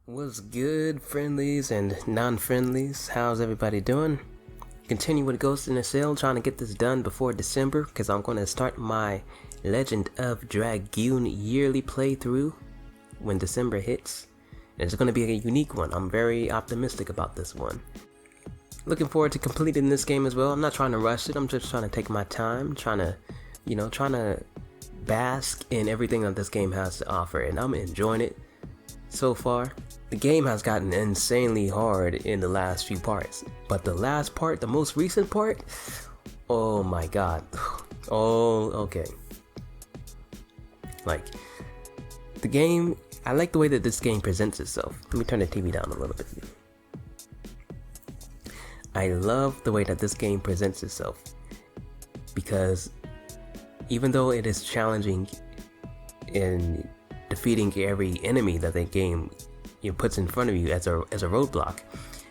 What's good, friendlies and non-friendlies? How's everybody doing? Continue with Ghost in the Shell, trying to get this done before December, because I'm going to start my Legend of Dragoon yearly playthrough when December hits. And it's going to be a unique one. I'm very optimistic about this one. Looking forward to completing this game as well. I'm not trying to rush it. I'm just trying to take my time, trying to bask in everything that this game has to offer, and I'm enjoying it so far. The game has gotten insanely hard in the last few parts, but the last part, the most recent part, oh my god. Oh, okay. Like, the game, I like the way that this game presents itself. Let me turn the TV down a little bit. I love the way that this game presents itself, because even though it is challenging in defeating every enemy that the game puts in front of you as a roadblock,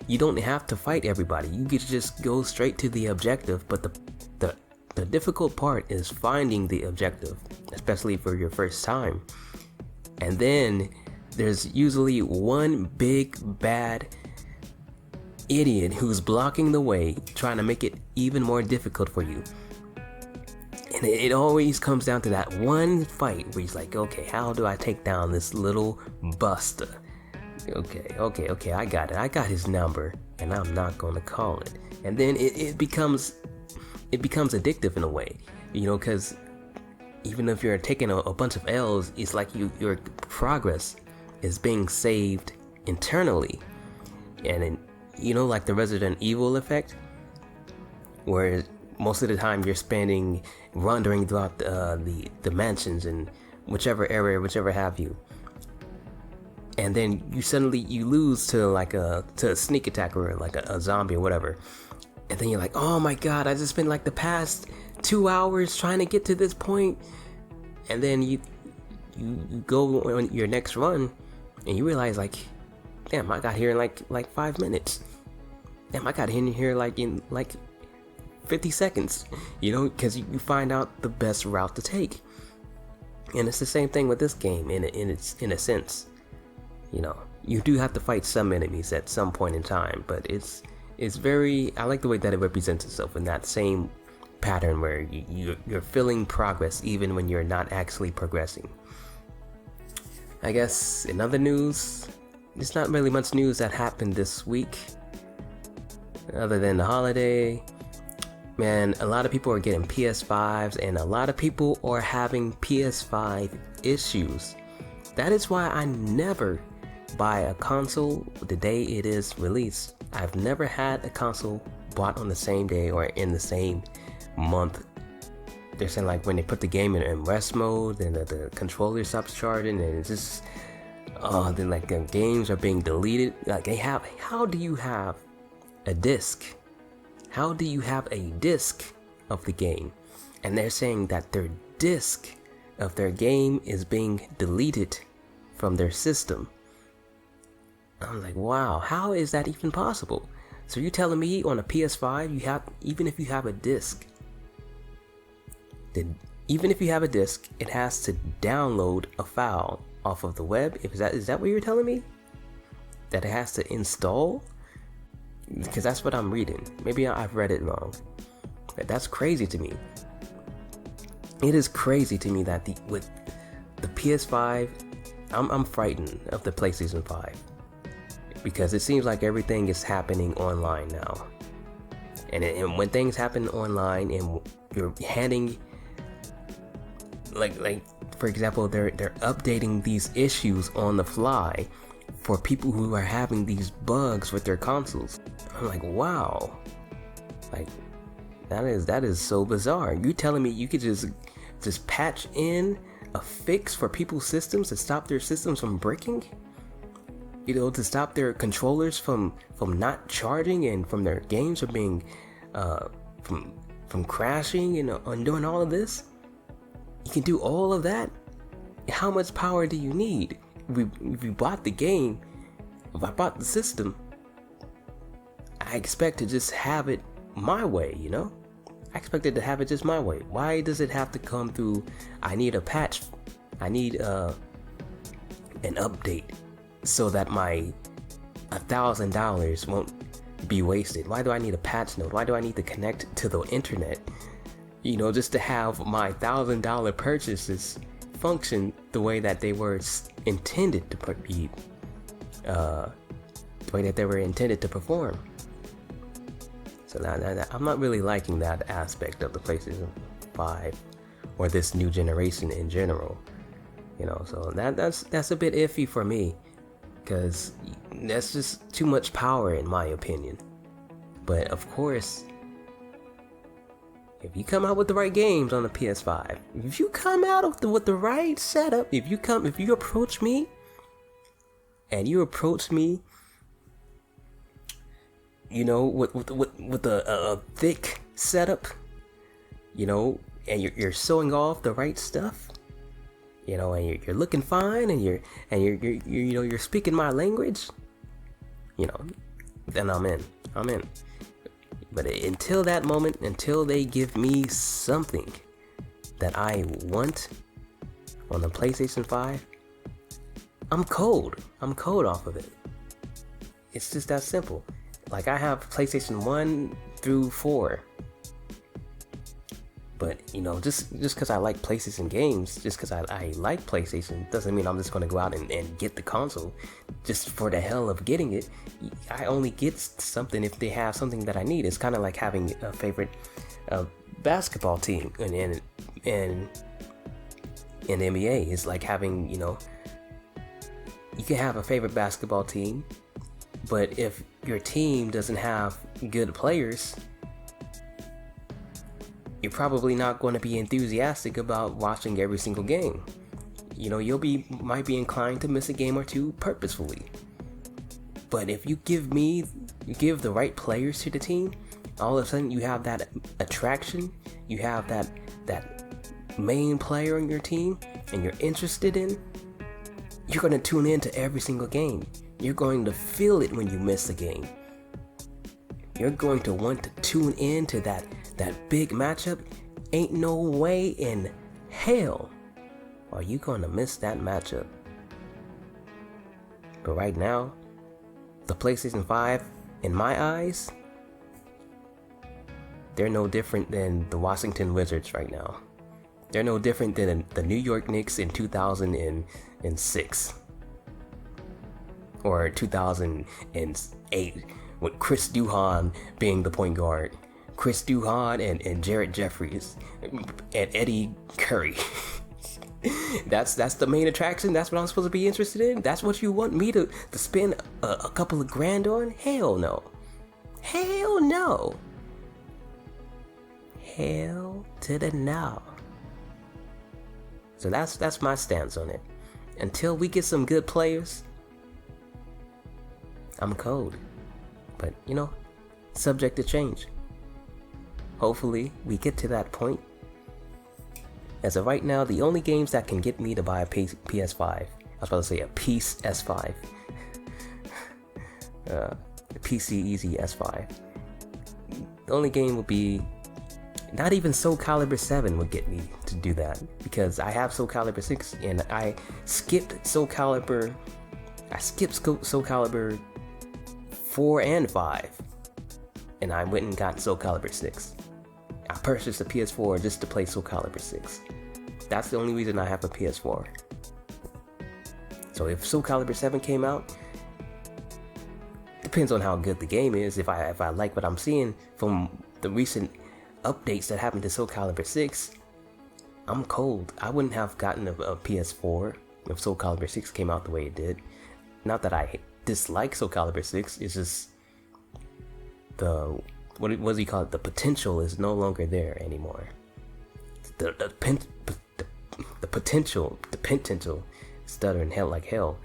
you don't have to fight everybody. You can just go straight to the objective, but the difficult part is finding the objective, especially for your first time. And then there's usually one big bad idiot who's blocking the way, trying to make it even more difficult for you. And it always comes down to that one fight where he's like, okay, how do I take down this little buster? Okay, I got it. I got his number, and I'm not gonna call it. And then it becomes addictive in a way, because even if you're taking a bunch of L's, it's like your progress is being saved internally. And then, like the Resident Evil effect, where most of the time you're spending wandering throughout the mansions and whichever area, whichever have you. And then you lose to a sneak attack or like a zombie or whatever. And then you're like, oh my god, I just spent like the past 2 hours trying to get to this point. And then you go on your next run and you realize, like, damn, I got here in like 5 minutes. Damn, I got in here in 50 seconds, because you find out the best route to take. And it's the same thing with this game in a sense. You do have to fight some enemies at some point in time, but it's very, I like the way that it represents itself in that same pattern where you're feeling progress even when you're not actually progressing. I guess in other news, there's not really much news that happened this week other than the holiday. Man, a lot of people are getting PS5s, and a lot of people are having PS5 issues. That is why I never buy a console the day it is released. I've never had a console bought on the same day or in the same month. They're saying like when they put the game in rest mode, then the controller stops charging, and it's just then like the games are being deleted. Like how do you have a disc? How do you have a disc of the game? And they're saying that their disc of their game is being deleted from their system. I'm like, wow, how is that even possible? So you're telling me on a PS5, even if you have a disc, it has to download a file off of the web? Is that what you're telling me? That it has to install? Because that's what I'm reading. Maybe I've read it wrong. That's crazy to me. It is crazy to me that with the PS5, I'm frightened of the PlayStation 5. Because it seems like everything is happening online now. And when things happen online and you're handing, like for example, they're updating these issues on the fly for people who are having these bugs with their consoles. I'm like, wow, like that is so bizarre. You telling me you could just patch in a fix for people's systems to stop their systems from breaking? To stop their controllers from not charging and from their games from being from crashing and doing all of this? You can do all of that? How much power do you need? If you bought the game, if I bought the system, I expect to just have it my way, I expected to have it just my way. Why does it have to come through? I need a patch. I need an update. so that my $1,000 won't be wasted? Why do I need a patch note? Why do I need to connect to the internet? You know, just to have my $1,000 purchases function the way that they were intended to be, the way that they were intended to perform. So now I'm not really liking that aspect of the PlayStation 5 or this new generation in general. You know, so that's a bit iffy for me, because that's just too much power in my opinion. But of course, if you come out with the right games on the PS5, if you come out with the right setup, if you approach me, you know, with a thick setup, you know, and you're showing off the right stuff, you know, and you're looking fine, and you're speaking my language, you know, then I'm in. But until that moment, until they give me something that I want on the PlayStation 5, I'm cold off of it. It's just that simple. Like, I have PlayStation 1 through 4. But, you know, just because I like PlayStation games, just because I like PlayStation, doesn't mean I'm just going to go out and get the console just for the hell of getting it. I only get something if they have something that I need. It's kind of like having a favorite basketball team in the NBA. It's like having, you know, you can have a favorite basketball team, but if your team doesn't have good players, you're probably not going to be enthusiastic about watching every single game. You know, might be inclined to miss a game or two purposefully. But if you give the right players to the team, all of a sudden you have that attraction, you have that main player on your team, and you're interested in, you're going to tune into every single game. You're going to feel it when you miss a game. You're going to want to tune into that big matchup. Ain't no way in hell are you going to miss that matchup. But right now, the PlayStation 5, in my eyes, they're no different than the Washington Wizards right now. They're no different than the New York Knicks in 2006 or 2008 with Chris Duhon being the point guard. Chris Duhon and Jarrett Jeffries and Eddie Curry. That's the main attraction. That's what I'm supposed to be interested in. That's what you want me to spend a couple of grand on? Hell no. Hell no. Hell to the no. So that's my stance on it. Until we get some good players, I'm cold. But, you know, subject to change. Hopefully, we get to that point. As of right now, the only games that can get me to buy a PS5, I was about to say a Peace S5, PC Easy S5. The only game would be, not even Soul Calibur 7 would get me to do that, because I have Soul Calibur 6 and I skipped Soul Calibur 4 and 5, and I went and got Soul Calibur 6. I purchased a PS4 just to play Soul Calibur 6. That's the only reason I have a PS4. So if Soul Calibur 7 came out, depends on how good the game is. If I like what I'm seeing from the recent updates that happened to Soul Calibur 6, I'm cold. I wouldn't have gotten a PS4 if Soul Calibur 6 came out the way it did. Not that I dislike Soul Calibur 6, it's just what does he call it? The potential is no longer there anymore. The potential, stuttering hell like hell.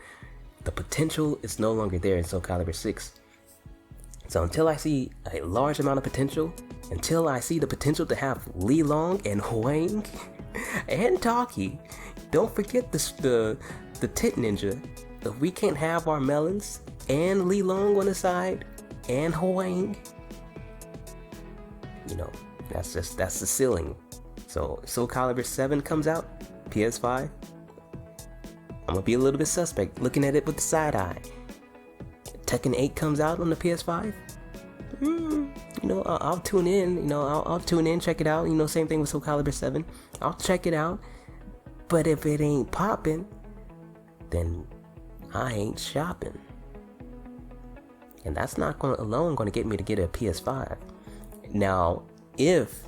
The potential is no longer there in Soul Calibur 6. So until I see a large amount of potential, until I see the potential to have Li Long and Hwang and Taki, don't forget the Tit Ninja. If we can't have our melons and Li Long on the side and Hwang, you know, that's the ceiling. So Soul Calibur 7 comes out, PS5. I'm gonna be a little bit suspect, looking at it with the side eye. Tekken 8 comes out on the PS5. You know, I'll tune in. You know, I'll tune in, check it out. You know, same thing with Soul Calibur 7. I'll check it out. But if it ain't popping, then I ain't shopping. And that's not alone going to get me to get a PS5. Now, if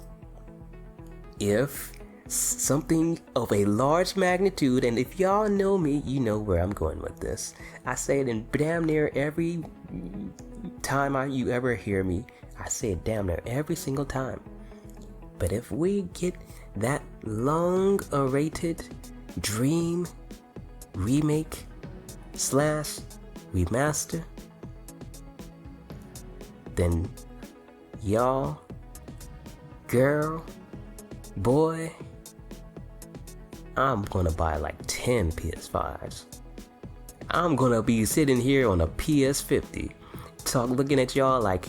something of a large magnitude, and if y'all know me, you know where I'm going with this. I say it in damn near every time you ever hear me. I say it damn near every single time. But if we get that long-awaited Dream remake / remaster, then y'all, girl, boy, I'm gonna buy like 10 PS5s. I'm gonna be sitting here on a PS50, looking at y'all like,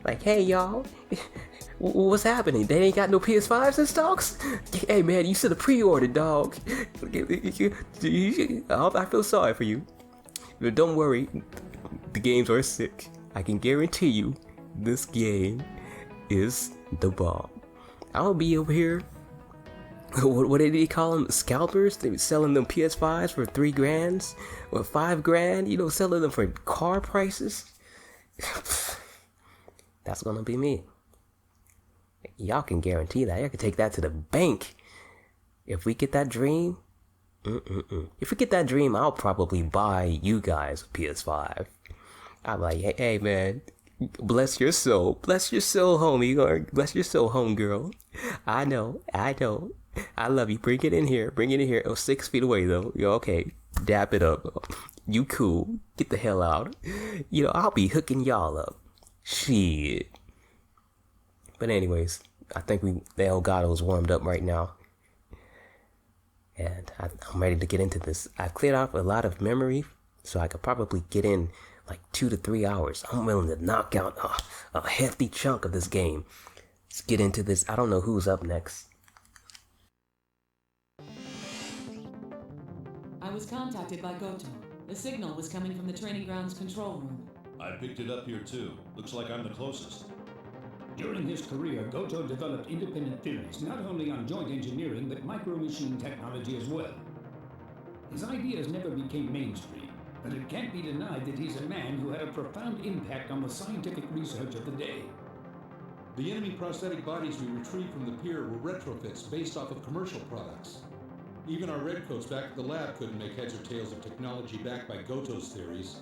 like, hey y'all, what's happening? They ain't got no PS5s in stocks? Hey man, you should have pre-ordered, dog. I feel sorry for you. But don't worry, the games are sick. I can guarantee you, this game is the bomb. I'll be over here. What did they call them? Scalpers? They were selling them PS5s for $3,000 or $5,000. You know, selling them for car prices. That's gonna be me. Y'all can guarantee that. Y'all can take that to the bank. If we get that dream, if we get that dream, I'll probably buy you guys a PS5. I'm like, hey man, bless your soul, homie, or bless your soul, homegirl. I know, I love you. Bring it in here. Oh, 6 feet away though. Yo, okay, dap it up. You cool? Get the hell out. You know, I'll be hooking y'all up. Shit. But anyways, I think the Elgato's warmed up right now. And I'm ready to get into this. I've cleared off a lot of memory, so I could probably get in like 2 to 3 hours. I'm willing to knock out a hefty chunk of this game. Let's get into this. I don't know who's up next. I was contacted by Goto. The signal was coming from the training grounds control room. I picked it up here too. Looks like I'm the closest. During his career, Goto developed independent theories, not only on joint engineering, but micro-machine technology as well. His ideas never became mainstream, but it can't be denied that he's a man who had a profound impact on the scientific research of the day. The enemy prosthetic bodies we retrieved from the pier were retrofits based off of commercial products. Even our redcoats back at the lab couldn't make heads or tails of technology backed by Goto's theories.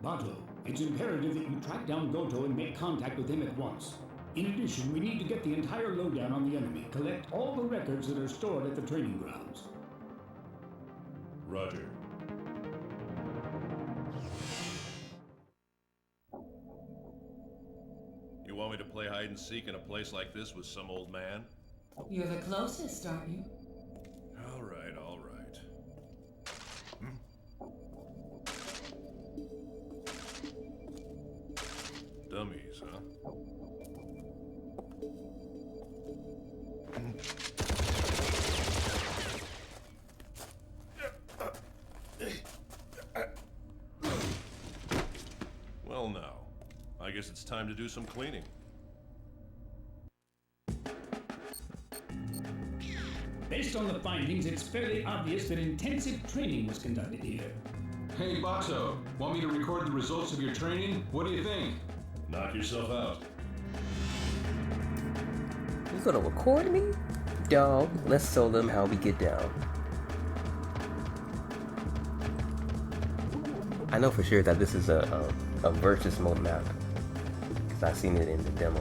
Bato, it's imperative that you track down Goto and make contact with him at once. In addition, we need to get the entire lowdown on the enemy, collect all the records that are stored at the training grounds. Roger. You want me to play hide and seek in a place like this with some old man? You're the closest, aren't you? All right. Dummies, huh? Well now, I guess it's time to do some cleaning. Based on the findings, it's fairly obvious that intensive training was conducted here. Hey, Bato, want me to record the results of your training? What do you think? Knock yourself out. You gonna record me? Dog, let's show them how we get down. I know for sure that this is a versus mode map, because I've seen it in the demo.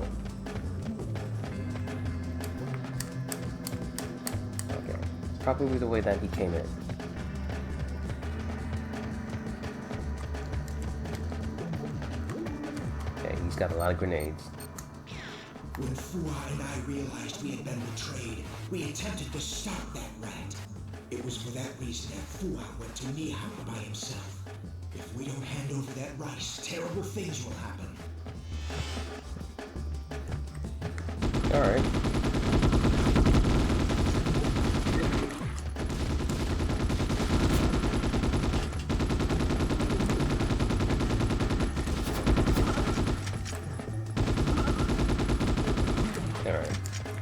Okay, probably the way that he came in. He's got a lot of grenades. When Hwang and I realized we had been betrayed, we attempted to stop that rat. It was for that reason that Hwang went to Nihao by himself. If we don't hand over that rice, terrible things will happen. Alright.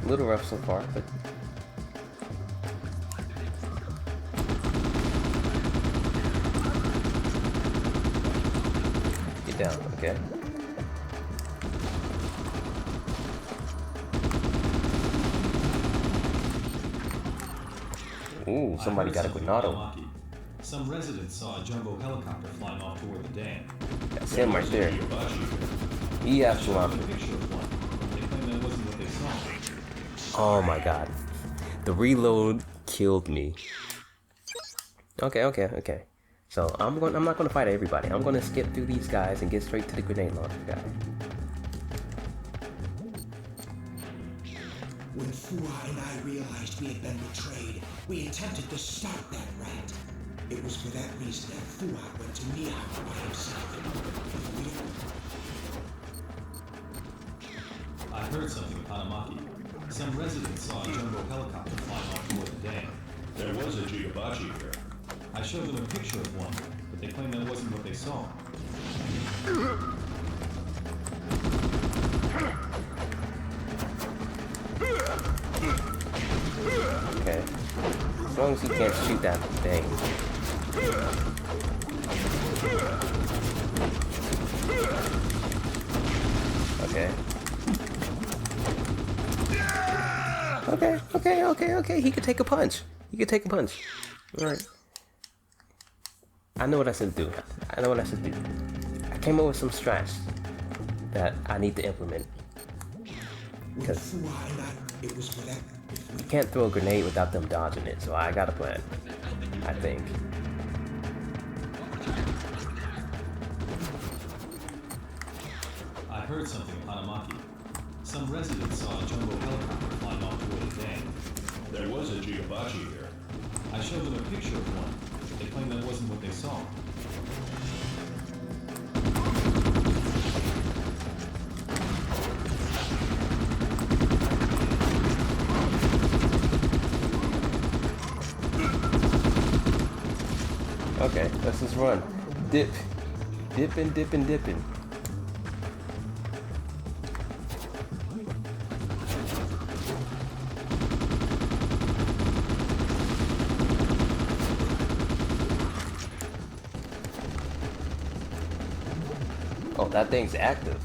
little rough so far, but get down, okay. Ooh, somebody got a granado. Some residents saw a jumbo helicopter flying off toward the dam. That's him right there. He has to launch it. Oh my god. The reload killed me. Okay. So I'm not gonna fight everybody. I'm gonna skip through these guys and get straight to the grenade launcher guy. When Hwang and I realized we had been betrayed, we attempted to stop that rat. It was for that reason that Hwang went to Nihao by himself. I heard something in Hanamaki. Some residents saw a jumbo helicopter flying off toward the dam. There was a Jigabachi here. I showed them a picture of one, but they claimed that wasn't what they saw. Okay. As long as he can't shoot that thing. Okay. Okay. He could take a punch. Alright. I know what I should do. I came up with some strats that I need to implement. Because you can't throw a grenade without them dodging it, so I got a plan, I think. I heard something in Hanamaki. Some residents saw a jumbo helicopter flying off toward the dam. There was a Jigabachi here. I showed them a picture of one, but they claimed that wasn't what they saw. Okay, let's just run. Dipping. Oh, that thing's active.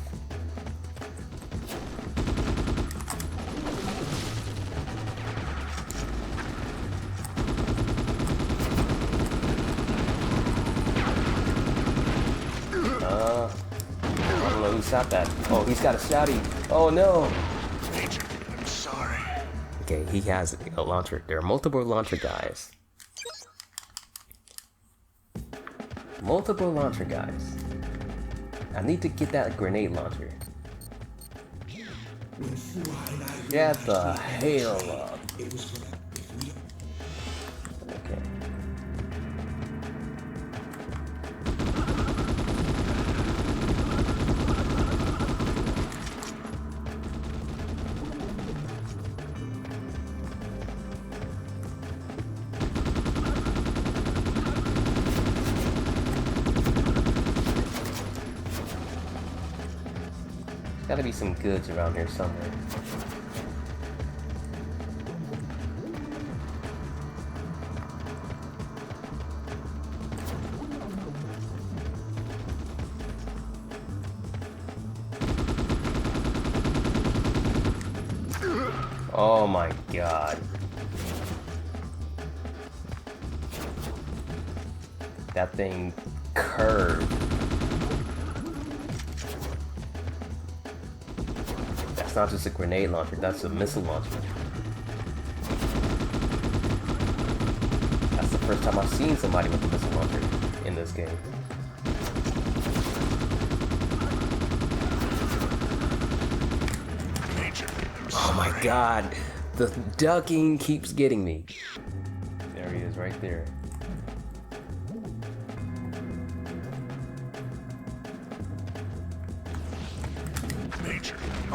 I don't know who shot that. Oh, he's got a shotty. Oh no. Major, I'm sorry. Okay, he has a launcher. There are multiple launcher guys. I need to get that grenade launcher. Get the hell up. Okay. Gotta be some goods around here somewhere. Oh my god. That thing curved. That's not just a grenade launcher, that's a missile launcher. That's the first time I've seen somebody with a missile launcher in this game. Oh my god, the ducking keeps getting me. There he is right there.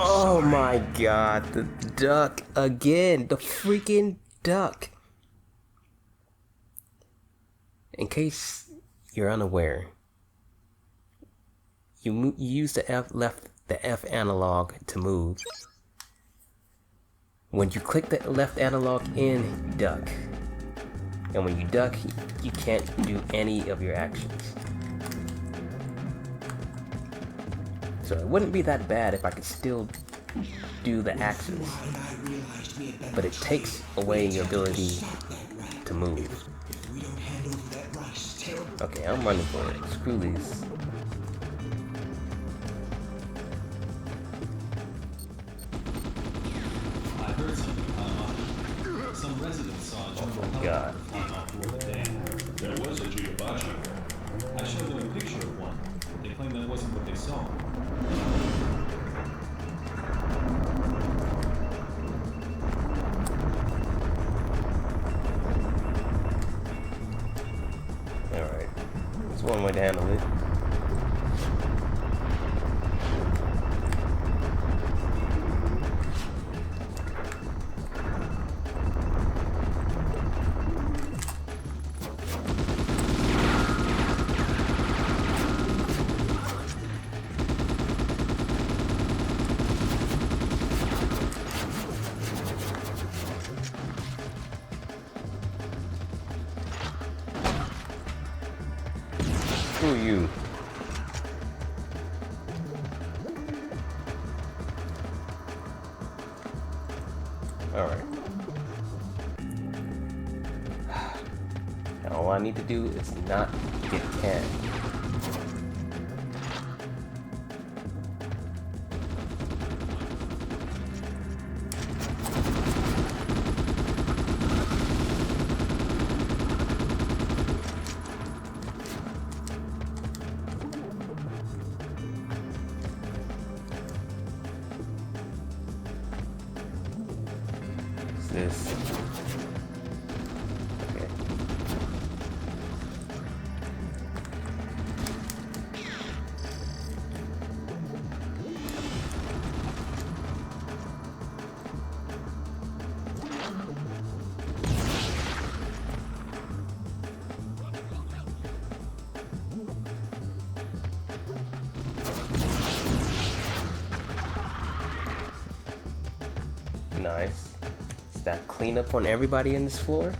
Oh my god, the duck again, the freaking duck. In case you're unaware, you use the F analog to move. When you click the left analog in, duck. And when you duck, you can't do any of your actions. So it wouldn't be that bad if I could still do the actions. But it takes away your ability to move. Okay, I'm running for it. Screw these. I heard something, Panama. Some residents saw a jumbo God. helicopter flying off toward the dam. There was a Gigabachi. I showed them a picture of one. They claimed that wasn't what they saw. Alright. That's one way to handle it. Screw you. Alright. Now all I need to do is not get canned. This. Okay. Nice. Is that cleanup on everybody in this floor?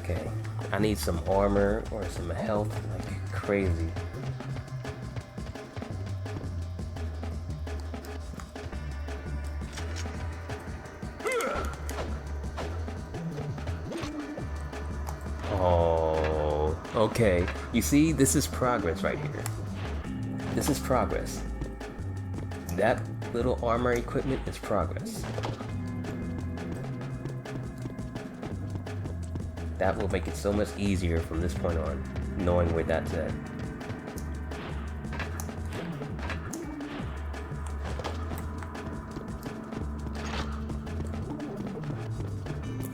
Okay, I need some armor or some health like crazy. Oh, okay. You see, this is progress right here. This is progress. That little armor equipment is progress. That will make it so much easier from this point on, knowing where that's at.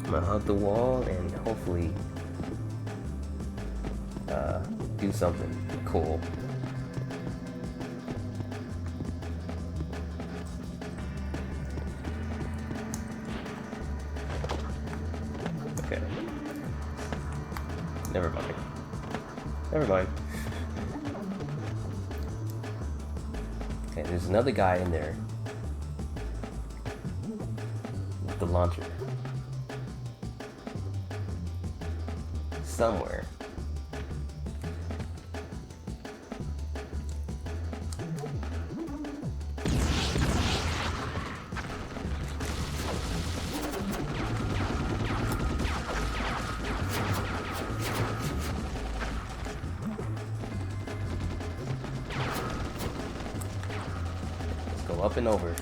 I'm gonna hug the wall and hopefully do something cool. Okay. Never mind. Never mind. Okay, there's another guy in there with the launcher. Somewhere. Up and over.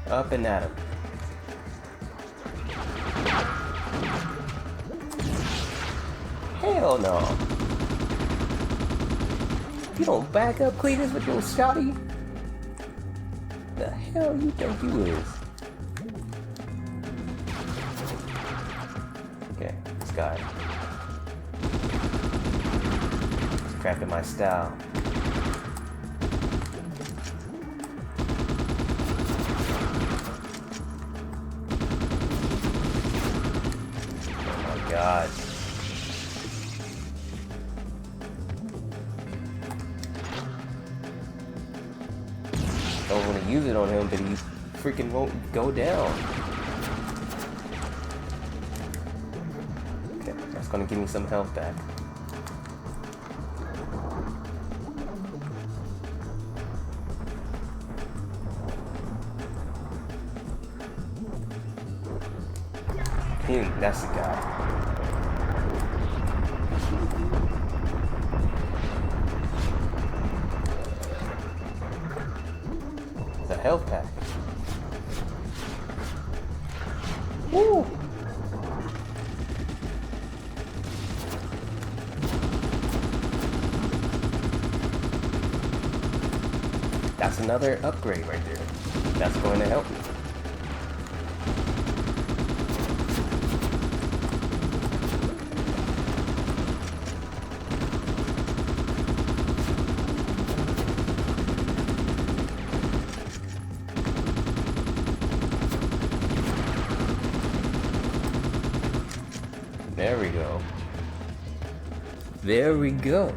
Up and at him. Hell no. You don't back up Cletus with your shotty? The hell you think you is? Okay, this guy. He's crapping my style. God. I want to use it on him, but he freaking won't go down. Okay, that's gonna give me some health back. That's the guy. It's a health pack. Woo! That's another upgrade right there. That's going to help me. There we go. There we go.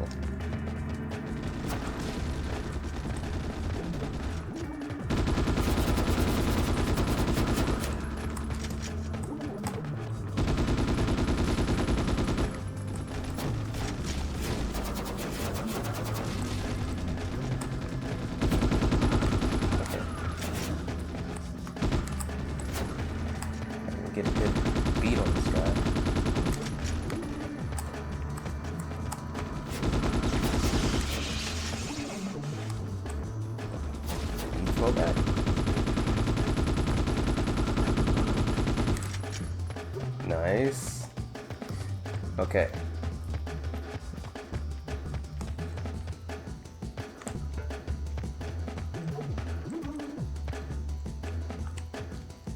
Get a good beat on this guy. Throw back. Nice. Okay.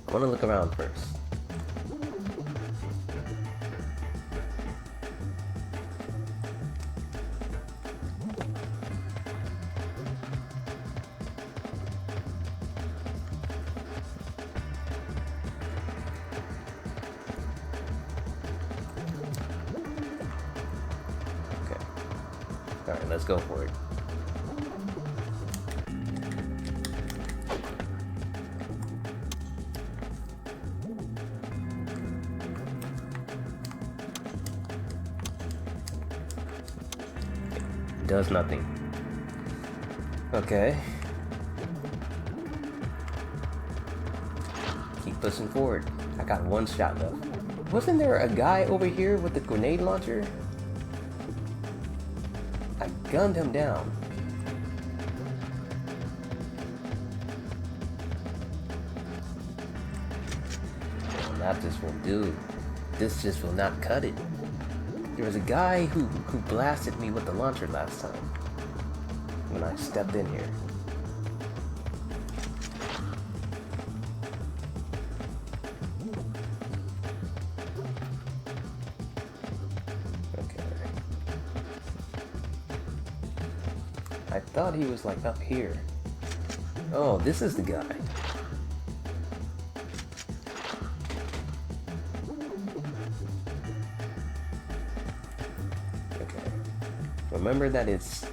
I want to look around first. Alright, let's go for it. Does nothing. Okay. Keep pushing forward. I got one shot left. Wasn't there a guy over here with the grenade launcher? I gunned him down. Well, that just won't do. This just will not cut it. There was a guy who blasted me with the launcher last time when I stepped in here. Okay. I thought he was like up here. Oh, this is the guy. Remember that it's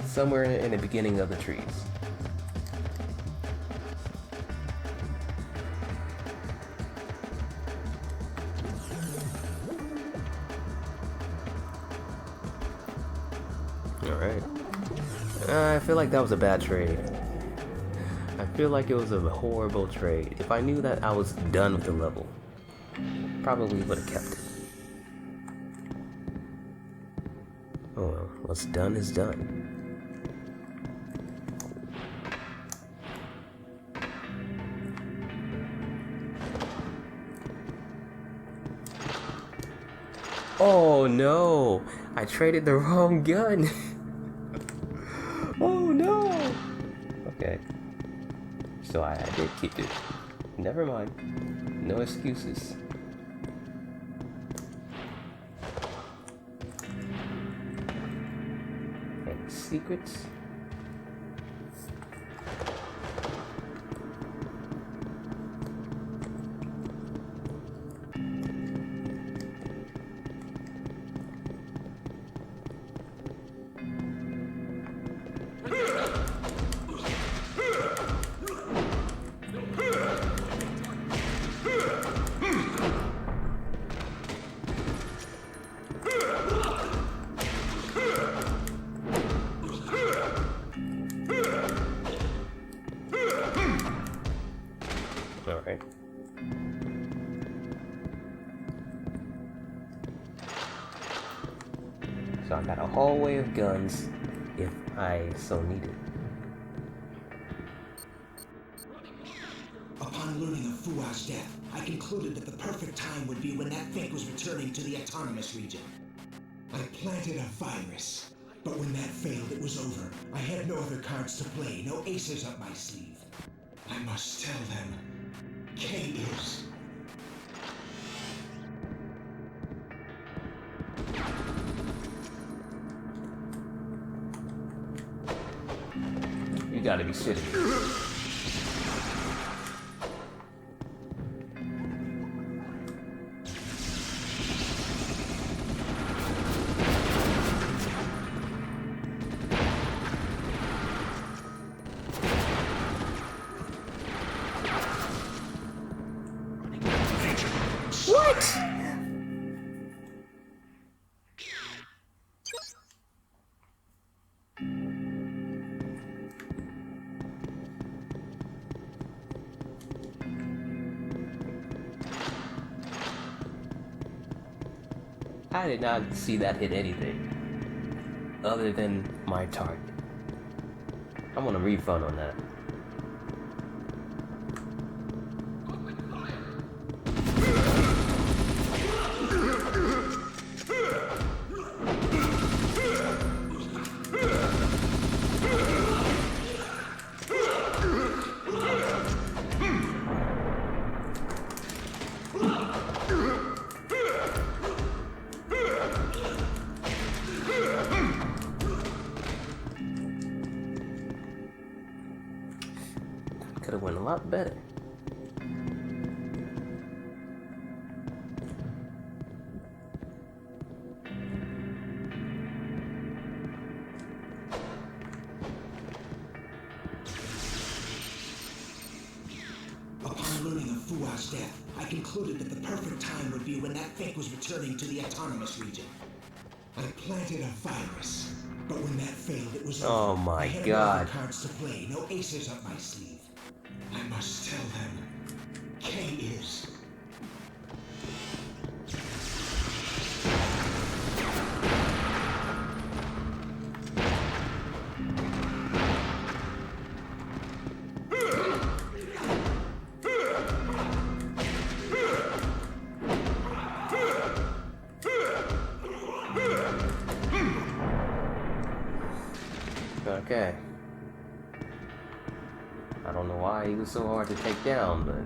somewhere in the beginning of the trees. Alright. I feel like that was a bad trade. I feel like it was a horrible trade. If I knew that I was done with the level, probably would have kept it. Oh well, what's done is done. Oh no! I traded the wrong gun! Oh no! Okay. So I did keep it. Never mind. No excuses. Secrets? Alright. So I got a hallway of guns if I so needed. Upon learning of Fua's death, I concluded that the perfect time would be when that fake was returning to the autonomous region. I planted a virus, but when that failed, it was over. I had no other cards to play, no aces up my sleeve. I must tell them, K is. You gotta be shitting me. What? I did not see that hit anything other than my target. I want a refund on that. Could have went a lot better. Upon learning of Fua's death, I concluded that the perfect time would be when that fake was returning to the autonomous region. I planted a virus, but when that failed, it was over. Oh my I had God. no other cards to play, no aces up my sleeve. I must tell them, K is. Okay. I don't know why he was so hard to take down, but...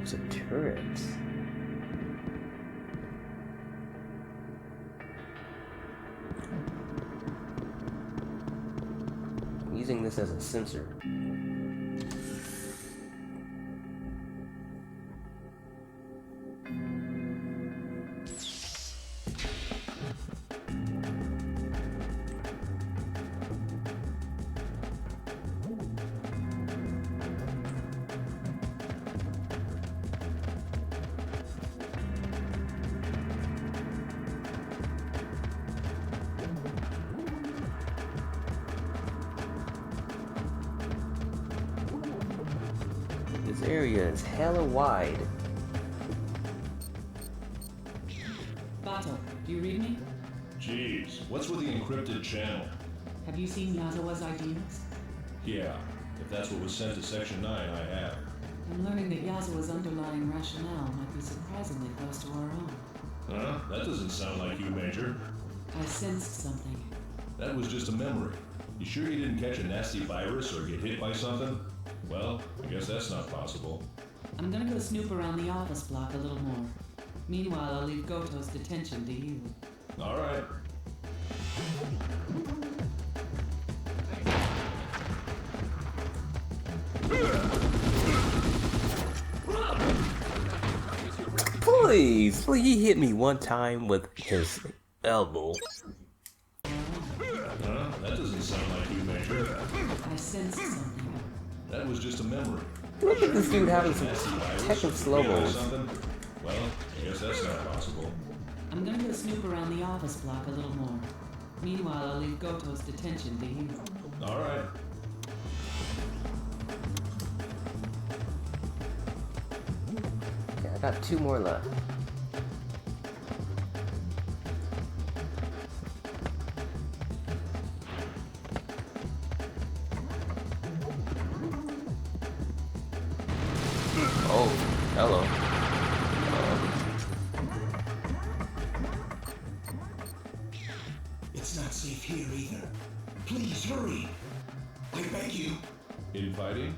It's a turret. I'm using this as a sensor. This area is hella wide. Bato, do you read me? Jeez, what's with the encrypted channel? Have you seen Yazawa's ideas? Yeah, if that's what was sent to Section 9, I have. I'm learning that Yazawa's underlying rationale might be surprisingly close to our own. Huh? That doesn't sound like you, Major. I sensed something. That was just a memory. You sure you didn't catch a nasty virus or get hit by something? Well, I guess that's not possible. I'm gonna go snoop around the office block a little more. Meanwhile, I'll leave Goto's detention to you. All right. Please, he hit me one time with his elbow. Huh? That doesn't sound like you, Major. I sensed something. That was just a memory. Look at this dude having some Nasty virus tech of or slow get out of mo's. something? Well, I guess that's not possible. I'm gonna go snoop around the office block a little more. Meanwhile, I'll leave Goto's detention to you. All right. Okay, I got 2 more left. Oh, hello. It's not safe here either. Please hurry. I beg you. Infighting?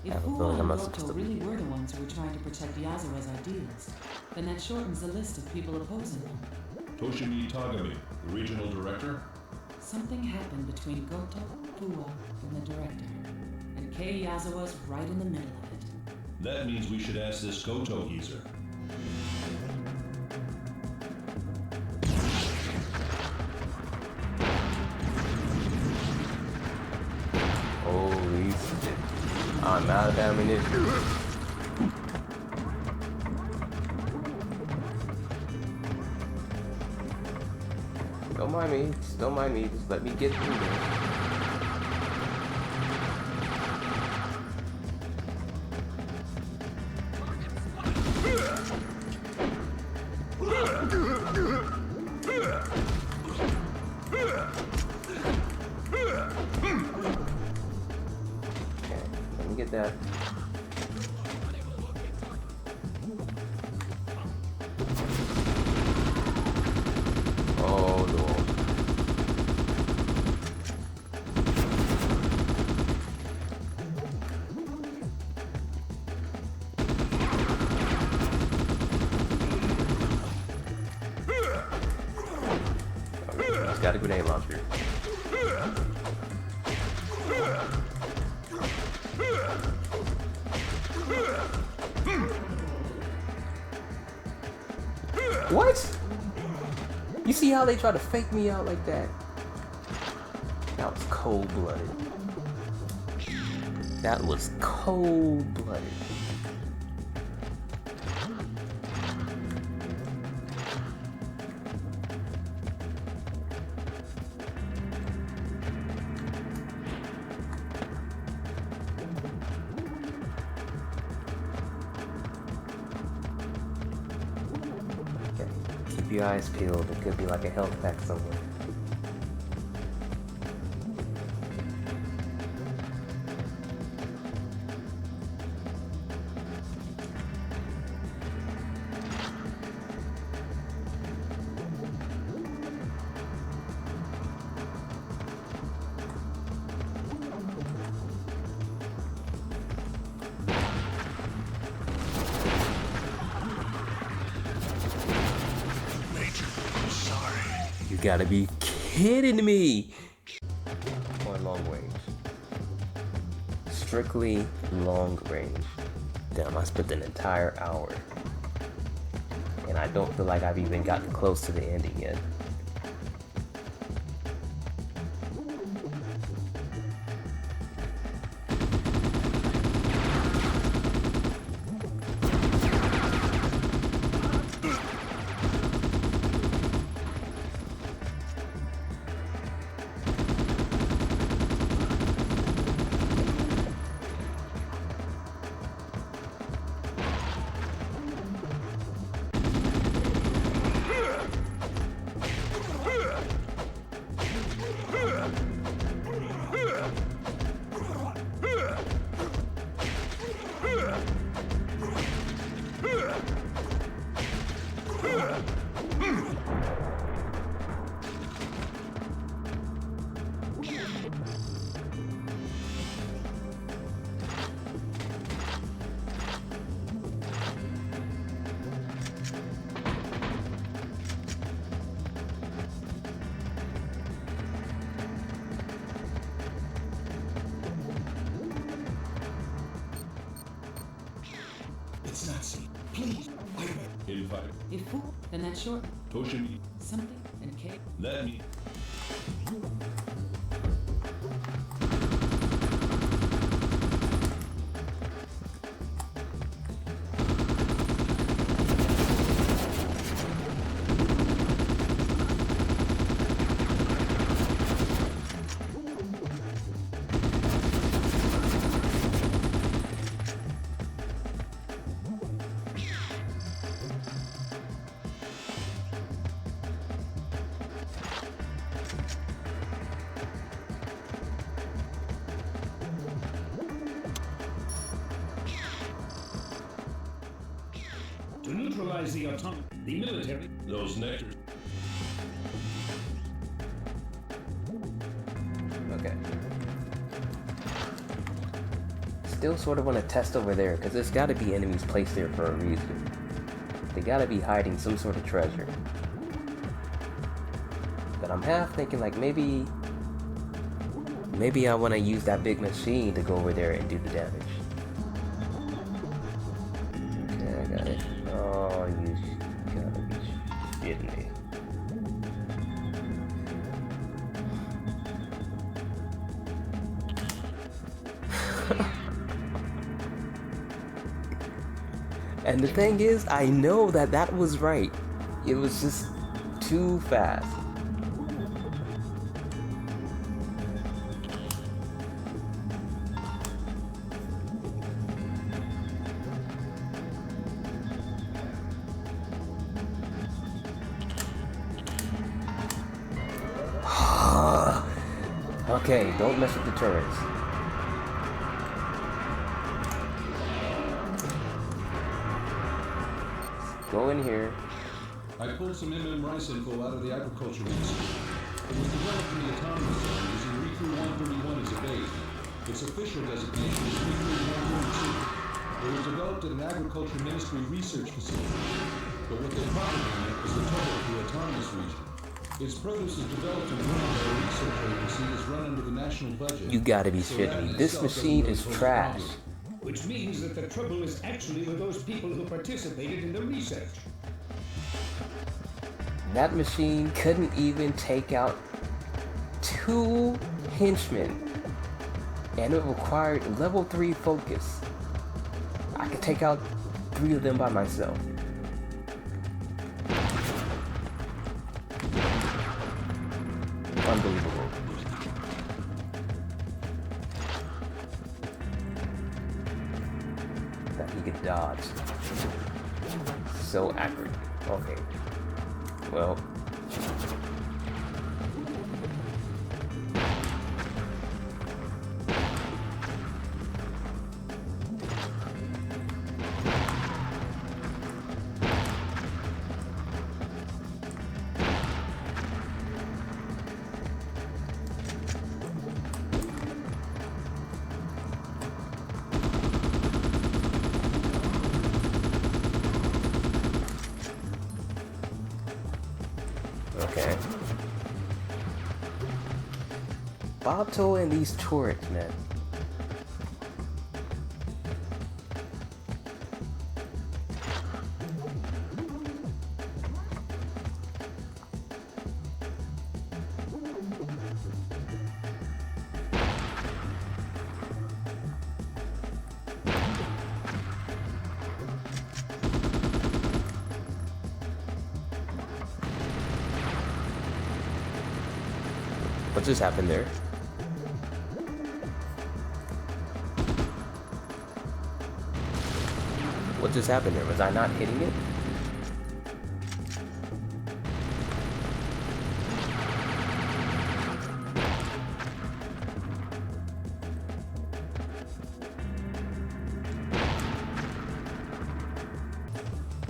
If have a Hwang feeling I'm and not supposed Goto to be really here. were the ones who were trying to protect Yazawa's ideals, then that shortens the list of people opposing them. Toshimi Tagami, the regional director? Something happened between Goto, Fuwa, and the director, and Kei Yazawa's right in the middle of it. That means we should ask this Goto geezer. Holy shit. I'm out of ammunition. Don't mind me. Just don't mind me. Just let me get through this. Okay, let me get that. Oh Lord. Okay, he's got a grenade launcher. What? You see how they try to fake me out like that? That was cold-blooded. That was cold-blooded. Okay. Keep your eyes peeled. There could be like a health pack somewhere. You gotta be kidding me! On long range. Strictly long range. Damn, I spent an entire hour. And I don't feel like I've even gotten close to the ending yet. It's not safe. Please, I beg. Infighting. If Fuwa, then that short Toshimi, something and Kei. let me. To neutralize the military... Those nectars. Okay. Still sort of want to test over there, because there's got to be enemies placed there for a reason. They got to be hiding some sort of treasure. But I'm half thinking like maybe I want to use that big machine to go over there and do the damage. Okay, I got it. Oh, you gotta be shitting me. And the thing is, I know that that was right. It was just too fast. Okay, don't mess with the turrets. Go in here. I pulled some rice info out of the agriculture ministry. It was developed in the autonomous zone using Recruit 131 as a base. Its official designation is Recruit 132. It was developed at an agriculture ministry research facility. But what they probably meant was the total of the autonomous region. Its produce is developed and run by a research agency that's run under the national budget. You gotta be shitting me. This machine is trash. Which means that the trouble is actually with those people who participated in the research. That machine couldn't even take out 2 henchmen. And it required level 3 focus. I could take out 3 of them by myself. Unbelievable. That he could dodge. So accurate. Okay. Well. Okay. Bobto and these turrets, man. What just happened there? What just happened there? Was I not hitting it?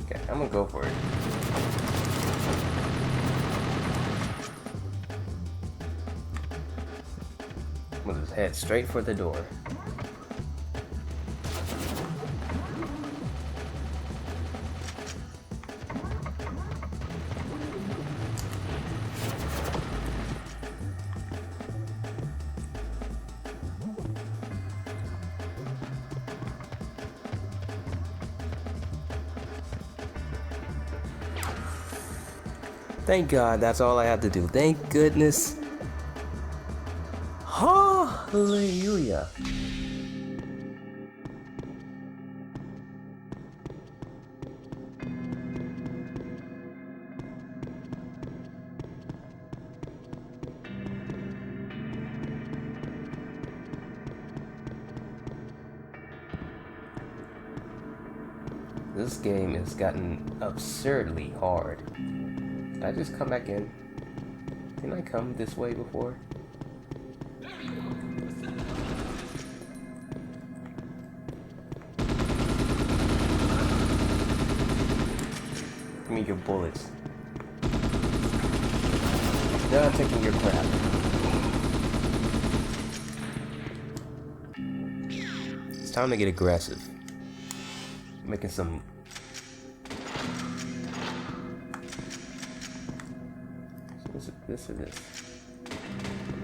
Okay, I'm gonna go for it. I'm gonna just head straight for the door. Thank God, that's all I had to do. Thank goodness. Hallelujah. This game has gotten absurdly hard. Did I just come back in? Didn't I come this way before? your bullets. Done taking your crap. It's time to get aggressive. Making some... This or this?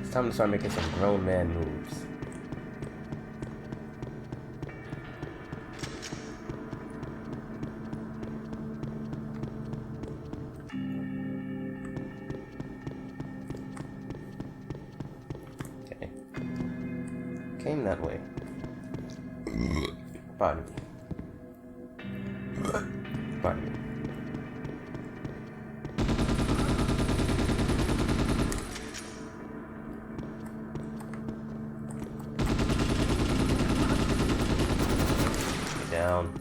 It's time to start making some grown man moves. Okay. Came that way. Pardon me. Pardon me. Down.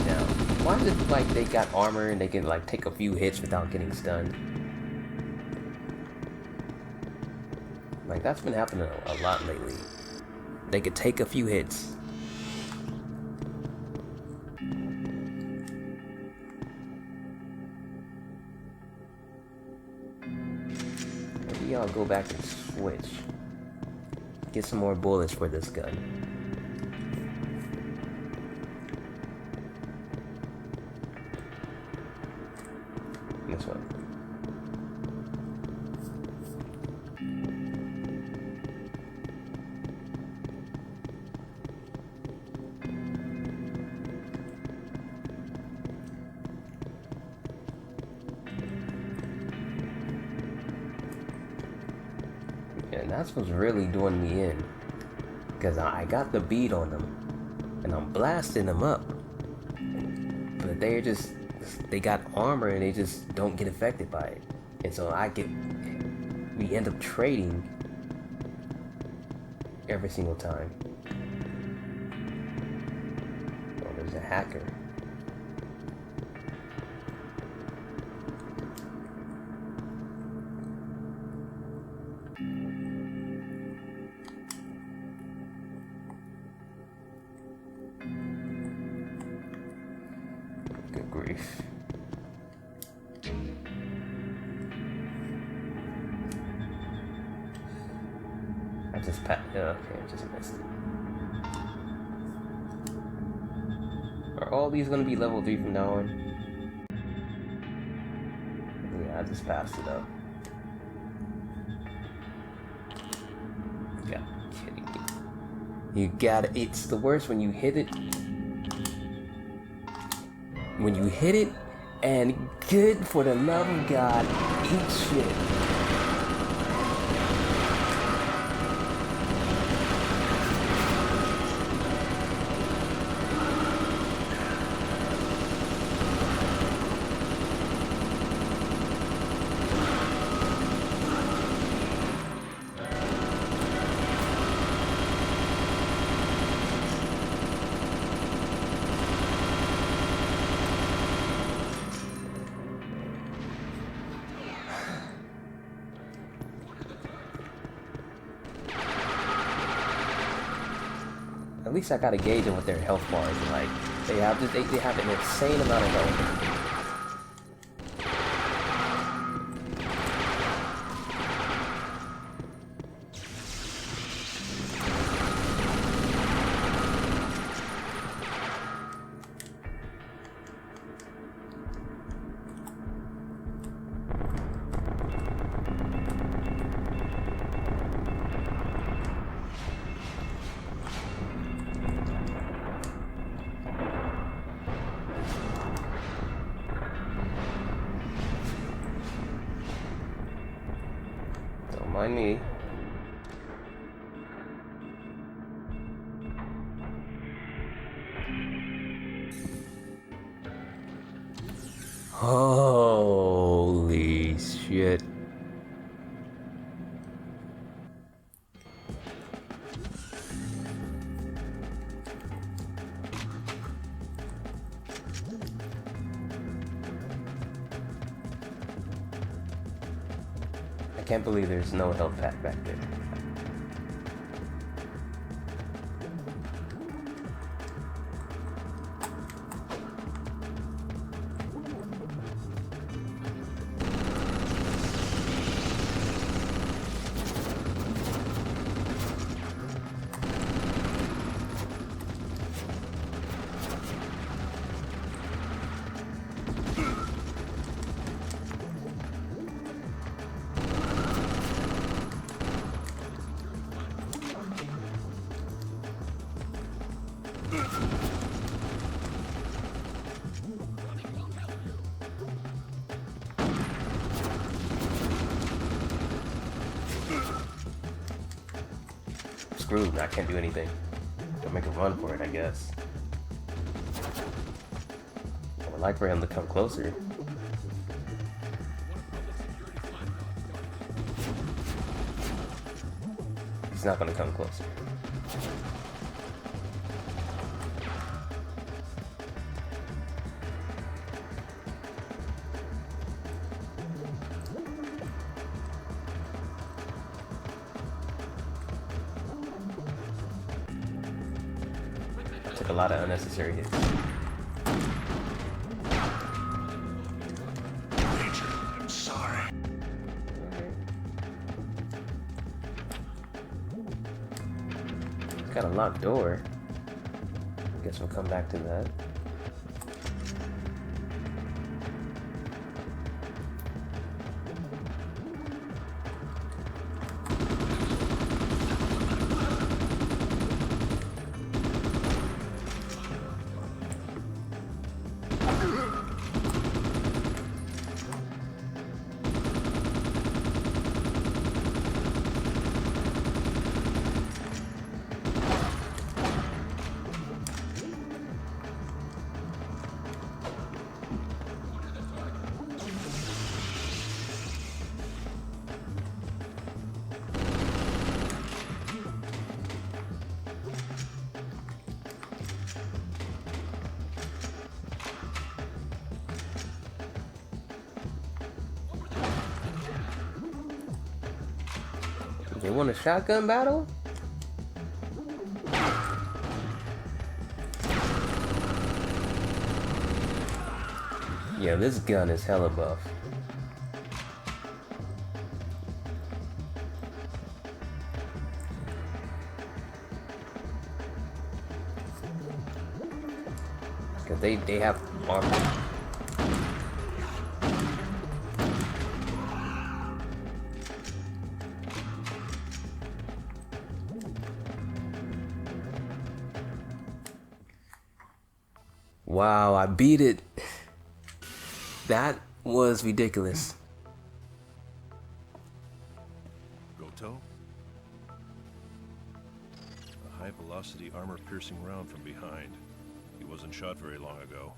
Down. Why is it like they got armor and they can like take a few hits without getting stunned? Like that's been happening a lot lately. They could take a few hits. Maybe I'll go back and switch. Get some more bullets for this gun. This one. And that's what's really doing me in, because I got the beat on them and I'm blasting them up, but they got armor and they just don't get affected by it, and so we end up trading every single time. Oh, there's a hacker. Good grief. I just okay, I just missed it. Are all these gonna be level 3 from now on? Yeah, I just passed it up. Yeah, kidding me. You got it. It's the worst when you hit it. When you hit it, and good for the love of God, eat shit. At least I got a gauge on what their health bar is like. They have an insane amount of health. Mind me. Holy shit. I can't believe there's no health pack back there. screwed. I can't do anything. I'll make a run for it, I guess. I would like for him to come closer. He's not gonna come closer. I took a lot of unnecessary hits. Major, I'm sorry. Got a locked door. Guess we'll come back to that. They want a shotgun battle? Yeah, this gun is hella buff. Cause they have armor. Wow, I beat it. That was ridiculous. Goto? A high-velocity armor-piercing round from behind. He wasn't shot very long ago.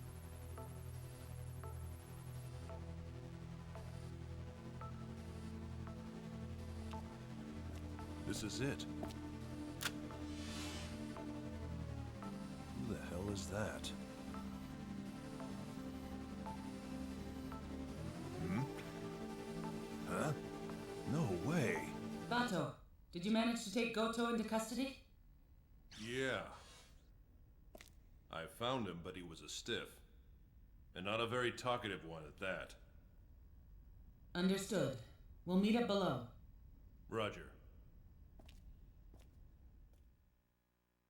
This is it. Who the hell is that? Huh? No way. Bato, did you manage to take Goto into custody? Yeah. I found him, but he was a stiff. And not a very talkative one at that. Understood. We'll meet up below. Roger.